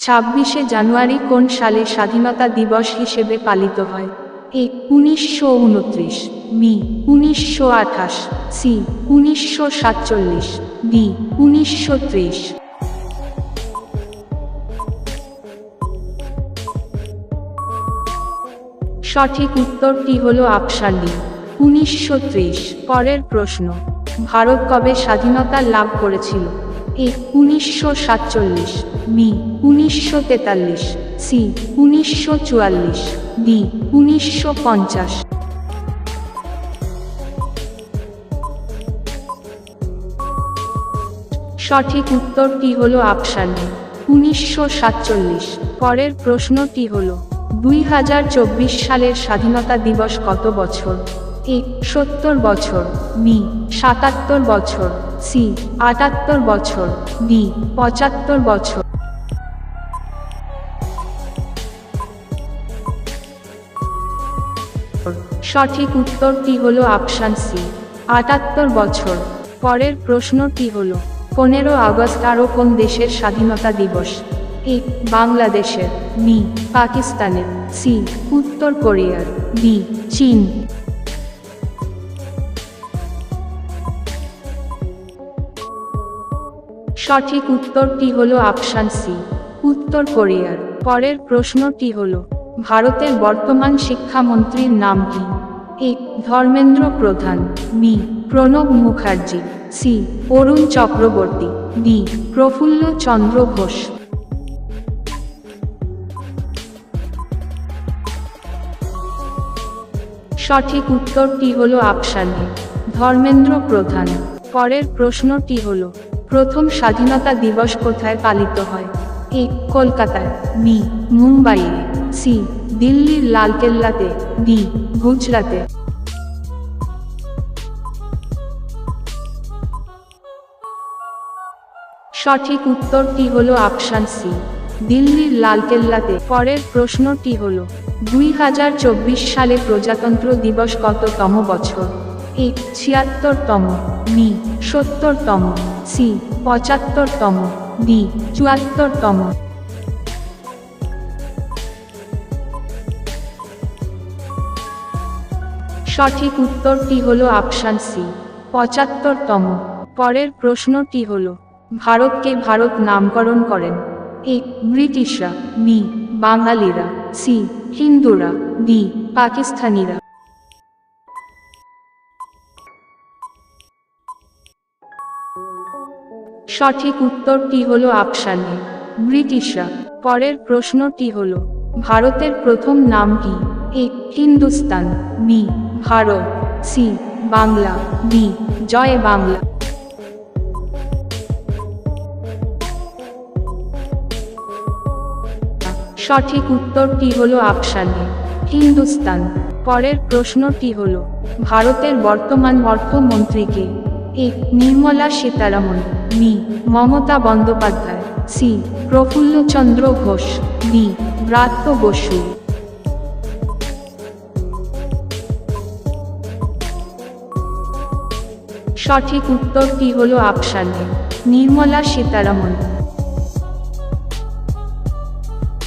26শে জানুয়ারি কোন সালে স্বাধীনতা দিবস হিসেবে পালিত হয়? এ 1929, বি 1928, সি 1947, ডি 1930। সঠিক উত্তরটি হলো অপশন ডি 1930। পরের প্রশ্ন, ভারত কবে স্বাধীনতা লাভ করেছিল? এ 1947, বি 1943, সি 1944, ডি 1950। সঠিক উত্তরটি হলো অপশন ডি 1947। পরের প্রশ্নটি হলো 2024 সালের স্বাধীনতা দিবস কত বছর? এ 70 বছর, বি 77 বছর, সি 78 বছর, ডি 75 বছর। সঠিক উত্তরটি হলো অপশন সি 78 বছর। পরের প্রশ্নটি হলো 15 আগস্ট আরও কোন দেশের স্বাধীনতা দিবস? এ বাংলাদেশের, বি পাকিস্তানের, সি উত্তর কোরিয়ার, ডি চীন। সঠিক উত্তরটি হলো অপশন সি উত্তর কোরিয়ার। পরের প্রশ্নটি হলো ভারতের বর্তমান শিক্ষামন্ত্রীর নাম কি? এ ধর্মেন্দ্র প্রধান, বি প্রণব মুখার্জি, সি অরুণ চক্রবর্তী, ডি প্রফুল্ল চন্দ্র ঘোষ। সঠিক উত্তরটি হলো অপশন এ ধর্মেন্দ্র প্রধান। পরের প্রশ্নটি হলো প্রথম স্বাধীনতা দিবস কোথায় পালিত হয়? এ কলকাতায়, বি মুম্বাইয়ে, সি দিল্লির লালকেল্লাতে, ডি গুজরাটে। সঠিক উত্তরটি হলো অপশন সি দিল্লির লালকেল্লাতে। পরের প্রশ্নটি হলো 2024 সালে প্রজাতন্ত্র দিবস কততম বছর? এ 76তম, বি 70তম, সি 75তম, ডি 74তম। সঠিক উত্তরটি হলো অপশন সি 75তম। পরের প্রশ্নটি হলো ভারতকে ভারত নামকরণ করেন? এ ব্রিটিশরা, বি বাঙালিরা, সি হিন্দুরা, ডি পাকিস্তানিরা। সঠিক উত্তরটি হলো অপশন এ ব্রিটিশরা। পরের প্রশ্নটি হলো ভারতের প্রথম নাম কি? A Hindustan, B Bharat, C Bangla, D Joy Bangla. সঠিক উত্তরটি হলো অপশন এ হিন্দুস্তান। পরের প্রশ্নটি হলো ভারতের বর্তমান অর্থমন্ত্রী কে? এ Nirmala Sitharaman, B Mamata Bandyopadhyay, C Prafulla Chandra Ghosh, D Bratya Basu. সঠিক উত্তরটি হলো অপশন এ নির্মলা সীতারামন।